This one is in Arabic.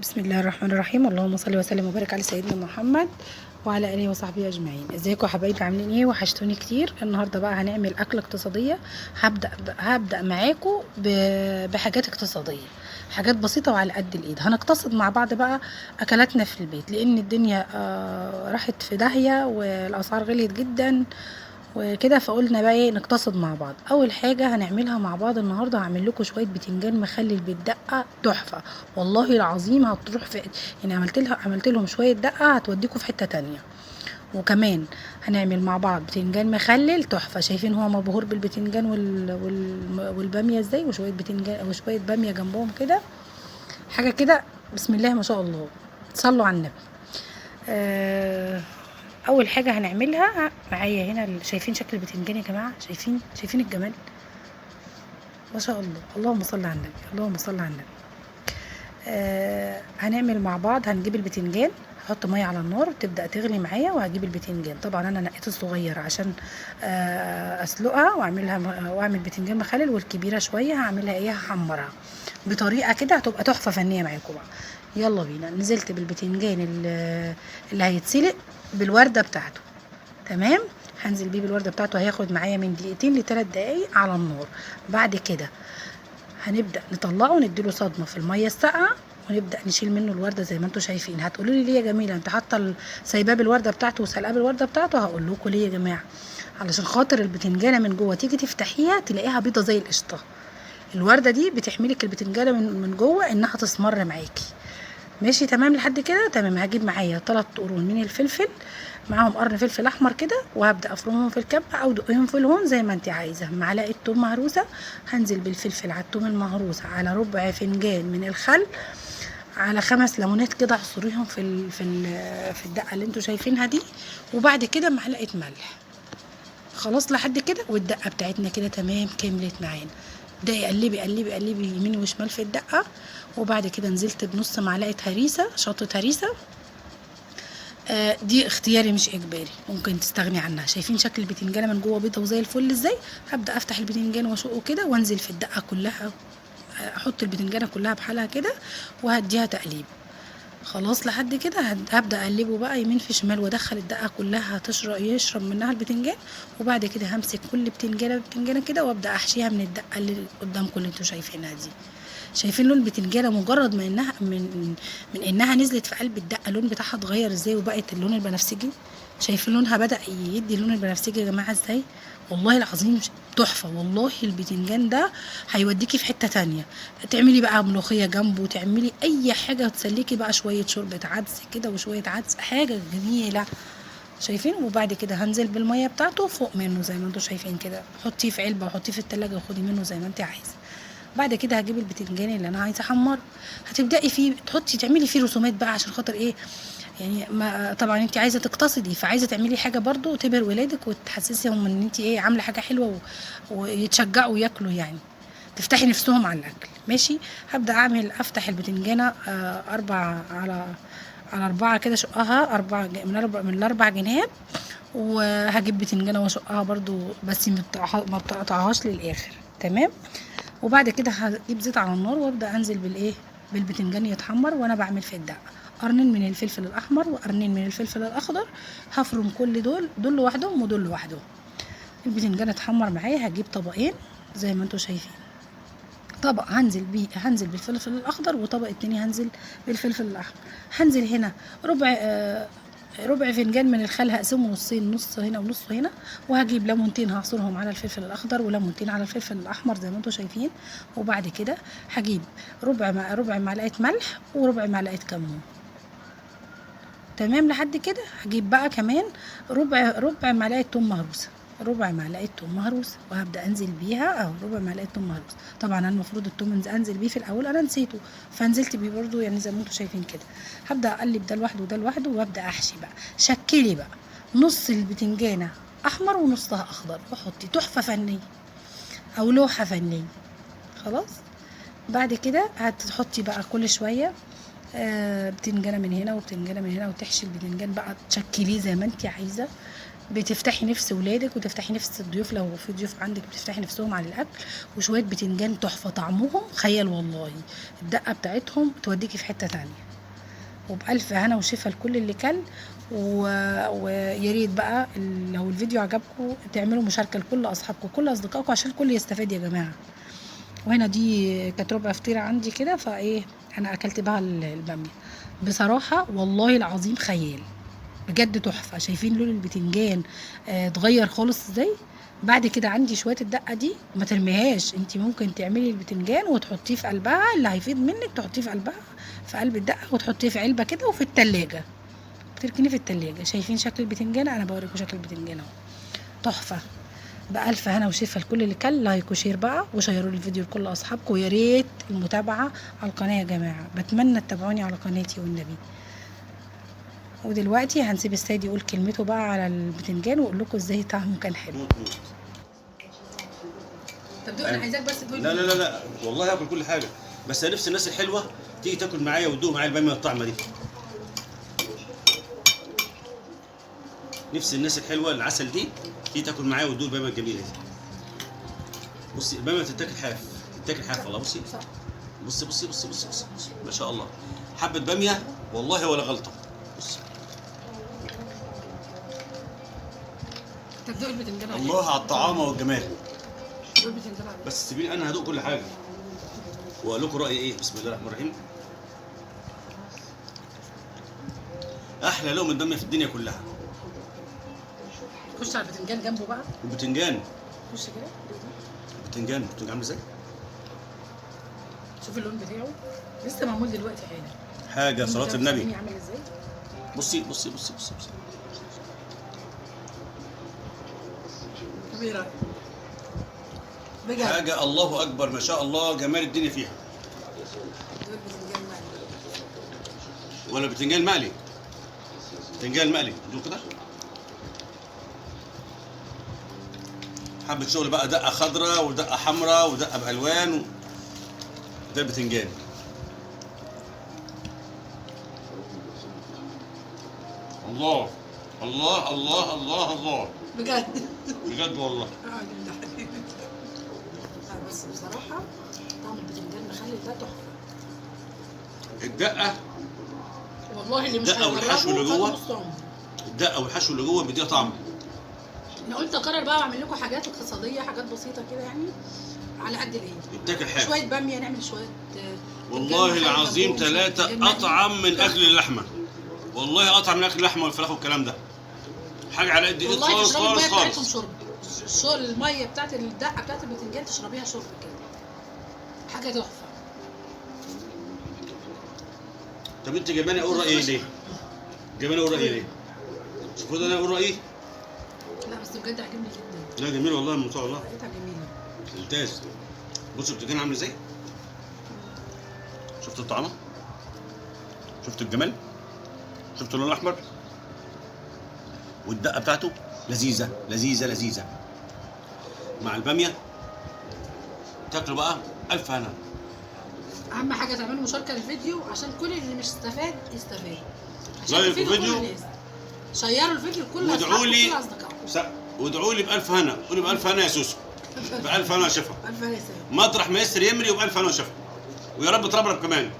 بسم الله الرحمن الرحيم. اللهم صل وسلم وبارك على سيدنا محمد وعلى اله وصحبه اجمعين. ازيكم يا حبايبي، عاملين ايه؟ وحشتوني كتير. النهارده بقى هنعمل اكله اقتصاديه. هبدا معاكم بحاجات اقتصاديه، حاجات بسيطه وعلى قد الايد. هنقتصد مع بعض بقى اكلاتنا في البيت، لان الدنيا راحت في داهيه والاسعار غليت جدا وكده، فقلنا بقى ايه، نقتصد مع بعض. اول حاجه هنعملها مع بعض النهارده، هعمل لكم شويه بتنجان مخلل بالدقه تحفه، والله العظيم هتروح في، يعني عملت لهم شويه دقه هتوديكم في حته تانية. وكمان هنعمل مع بعض بتنجان مخلل تحفه. شايفين هو مبهور بالبتنجان والباميه ازاي، وشويه بتنجان وشويه باميه جنبهم كده، حاجه كده بسم الله ما شاء الله. صلوا على النبي. آه اول حاجه هنعملها معايا هنا، شايفين شكل البتنجان يا جماعه؟ شايفين الجمال ما شاء الله. اللهم صل على النبي، اللهم صل على النبي. هنعمل مع بعض. هنجيب البتنجان، هحط ميه على النار تبدا تغلي معايا، وهجيب البتنجان. طبعا انا نقيت الصغير عشان اسلقها واعمل بتنجان مخلل، والكبيره شويه هعملها ايه، هحمرها بطريقه كده هتبقى تحفه فنيه معاكم بقى. يلا بينا. نزلت بالبتنجان اللي هيتسلق بالورده بتاعته، تمام. هنزل بيه بالورده بتاعته، هياخد معايا من دقيقتين ل3 دقايق على النار. بعد كده هنبدا نطلعه ونديله صدمه في الميه الساقعه، ونبدا نشيل منه الورده زي ما انتم شايفين. هتقولوا لي ليه يا جميله انت حاطه سايباه بالورده بتاعته وسلقاه بالورده بتاعته؟ هقول لكم ليه يا جماعه. علشان خاطر البتنجانه من جوه تيجي تفتحيها تلاقيها بيضه زي القشطه. الورده دي بتحملك البتنجانه من جوه انها تسمر معاكي. ماشي تمام لحد كده؟ تمام. هجيب معايا 3 قرون من الفلفل، معاهم قرن فلفل احمر كده، وهبدا افرمهم في الكبه او دقهم في الهون زي ما انت عايزه. معلقه توم مهروسه، هنزل بالفلفل على التوم المهروس، على ربع فنجان من الخل، على 5 ليمونات كده اعصريهم في الدقه اللي انتوا شايفينها دي. وبعد كده معلقه ملح. خلاص لحد كده، والدقه بتاعتنا كده تمام كملت معانا. ابدأي قلبي قلبي قلبي يمين وشمال في الدقه. وبعد كده نزلت بنص معلقه هريسه، شطه هريسه. دي اختياري مش اجباري، ممكن تستغني عنها. شايفين شكل البتنجانه من جوه بيضه وزي الفل ازاي؟ هبدا افتح البتنجان واشقه كده، وانزل في الدقه كلها. احط البتنجانه كلها بحالها كده، وهديها تقليب. خلاص لحد كده هبدا اقلبه بقى يمين في شمال، وادخل الدقه كلها يشرب منها البتنجان. وبعد كده همسك كل بتنجانه كده، وابدا احشيها من الدقه اللي قدامكم اللي انتوا شايفينها دي. شايفين لون البتنجانه مجرد ما انها من انها نزلت في قلب الدقه، اللون بتاعها اتغير ازاي وبقت اللون البنفسجي؟ شايفين لونها بدأ يدي اللون البنفسجي يا جماعه ازاي؟ والله العظيم تحفه. والله البتنجان ده هيوديكي في حته تانية. تعملي بقى ملوخيه جنبه، تعملي اي حاجه تسليكي بقى، شويه شوربه عدس كده وشويه عدس، حاجه جميله. شايفين؟ وبعد كده هنزل بالميه بتاعته فوق منه زي ما انتم شايفين كده. حطيه في علبه وحطيه في التلاجة وخدي منه زي ما انت عايزه. بعد كده هجيب البتنجان اللي انا عايزه احمره، هتبداي فيه تعملي فيه رسومات بقى عشان خاطر ايه، يعني ما طبعا انت عايزه تقتصدي، فعايزه تعملي حاجه برضو تبهر ولادك وتحسسيهم ان انت ايه، عامله حاجه حلوه ويتشجعوا ياكلوا يعني، تفتحي نفسهم على الاكل. ماشي. هبدا افتح البتنجانه 4 على 4 كده، شقها 4 من الاربع جناب. وهجيب بتنجانه واشقها برضو، بس ما بتقطعهاش للاخر، تمام. وبعد كده هجيب زيت على النار، وابدا انزل بالبتنجان يتحمر، وانا بعمل في الدقه قرنين من الفلفل الاحمر وقرنين من الفلفل الاخضر. هفرم كل دول لوحدهم ودول لوحدهم. البتنجان اتحمر معايا، هجيب طبقين زي ما انتم شايفين. طبق هنزل بالفلفل الاخضر، وطبق التاني هنزل بالفلفل الاحمر. هنزل هنا ربع فنجان من الخل، هقسمه نصين، نص هنا ونص هنا. وهجيب ليمونتين هعصرهم على الفلفل الاخضر، وليمونتين على الفلفل الاحمر زي ما انتم شايفين. وبعد كده هجيب ربع معلقه ملح وربع معلقه كمون. تمام لحد كده. هجيب بقى كمان ربع معلقه توم مهروسه، ربع معلقه توم مهروسه، وهبدا انزل بيها اهو ربع معلقه توم مهروسه. طبعا انا المفروض التوم انزل بيه في الاول، انا نسيته فنزلت بيه برده يعني زي ما انتم شايفين كده. هبدا اقلب ده لوحده وده لوحده، وابدا احشي بقى. شكلي بقى نص البتنجانه احمر ونصها اخضر، وحطي تحفه فنيه او لوحه فنيه. خلاص. بعد كده هتحطي بقى كل شويه بتنجانه من هنا وبتنجانه من هنا، وتحشي البتنجان بقى تشكليه زي ما انت عايزه. بتفتحي نفس ولادك وتفتحي نفس الضيوف، لو في ضيوف عندك بتفتحي نفسهم على الاكل. وشويه بتنجان تحفه طعمهم خيال والله، الدقه بتاعتهم توديكي في حته تانية. وبألف هنا وشفا لكل اللي كل. ويا ريت بقى لو الفيديو عجبكم تعملوا مشاركه لكل اصحابكم كل اصدقائكم عشان الكل يستفاد يا جماعه. وهنا دي كانت ربع فطيره عندي كده، فايه انا اكلت بها الباميه. بصراحه والله العظيم خيال بجد تحفه. شايفين لون البتنجان اتغير خالص ازاي؟ بعد كده عندي شويه الدقه دي ما ترميهاش، انت ممكن تعملي البتنجان وتحطيه في قلبها، اللي هيفيض منك تحطيه في قلبها في قلب الدقه وتحطيه في علبه كده وفي التلاجة، بتركنيه في التلاجة. شايفين شكل البتنجان؟ انا بوريكم شكل البتنجان اهو، تحفه. بألف هنا وشفا لكل اللي كل. لايك وشير بقى وشيروا الفيديو لكل اصحابكم، ويا ريت المتابعه على القناه يا جماعه، بتمنى تتابعوني على قناتي والنبي. ودلوقتي هنسيب السيد يقول كلمته بقى على البتنجان واقول لكم ازاي طعمه كان حلو. طب انا عايزاك بس تقول لا لا لا لا والله هاكل كل حاجه، بس انا نفس الناس الحلوه تيجي تاكل معايا وتدوق معايا الباميه الطعمه دي. نفس الناس الحلوه العسل دي تيجي تاكل معايا وتدوق الباميه الجميله دي. بصي الباميه بتتاكل حاف، بتتاكل حاف والله. بصي بصي بصي بصي بصي, بصي. ما شاء الله حبه باميه والله ولا غلطه. بصي طب دوق البتنجان الله على الطعامه والجمال. دوق البتنجان بس سيبيني انا هدوق كل حاجه واقول لكم رايي ايه. بسم الله الرحمن الرحيم. احلى لقمه باميه في الدنيا كلها. خش على البتنجان جنبه بقى. البتنجان خش كده البتنجان عامل ازاي؟ شوف اللون بتاعه لسه معمول دلوقتي حاجه صلاه النبي. عامل ازاي؟ بصي بصي بصي بصي بصي. كبيرة بجد. حاجه الله اكبر ما شاء الله، جمال الدنيا فيها. دول بتنجان مقلي ولا بتنجان مقلي؟ بتنجان مقلي دول كده. حبه شغل بقى، دقه خضراء ودقه حمراء ودقه بالوان ده البتنجان. الله الله الله الله الله بجد بجد والله. بس بصراحة طعم البتنجان مخلي ده تحفة. الدقه والله اللي مش الدقه والحشو اللي جوه، هيجربه الدقه والحشو اللي جوه بيديها طعم. انا قلت اكرر بقى واعمل لكم حاجات اقتصاديه، حاجات بسيطه كده يعني على قد الايد. يتاكل حاف. شويه باميه نعمل شويه والله العظيم ثلاثة أطعم من أكل اللحمة. والله أطعم من أكل اللحمة والفراخ والكلام ده. حاجة على قد إيد خالص خالص خالص. شرب المية بتاعت الدقة بتاعت البتنجان تشربيها شرب كده. حاجة تحفة. طب أنت جايباني أقول رأيي ليه؟ جايباني أقول رأيي ليه؟ شوفوا ده أنا أقول رأيي؟ لا بس بجد عجبني جدا. لا جميل والله ما شاء الله. لقيتها جميلة. ممتاز. بصوا البتنجان عامل إزاي؟ شفتوا الطعمة؟ شفتوا الجمال؟ شفتوا اللون الأحمر؟ والدقة بتاعته لذيذة لذيذة لذيذة. مع البامية تاكلوا بقى ألف هنا. أهم حاجة تعملوا مشاركة للفيديو عشان كل اللي مش استفاد يستفاد. لايك الفيديو. شيروا الفيديو لكل وادعوا لي أصدقائكم. وادعوا لي بألف هنا. قولي بألف هنا يا سوسو. بألف هنا يا شفا. ألف هنا يا سيدي. مطرح ما يسر يمري وبألف هنا يا شفا. ويا رب تربرب كمان.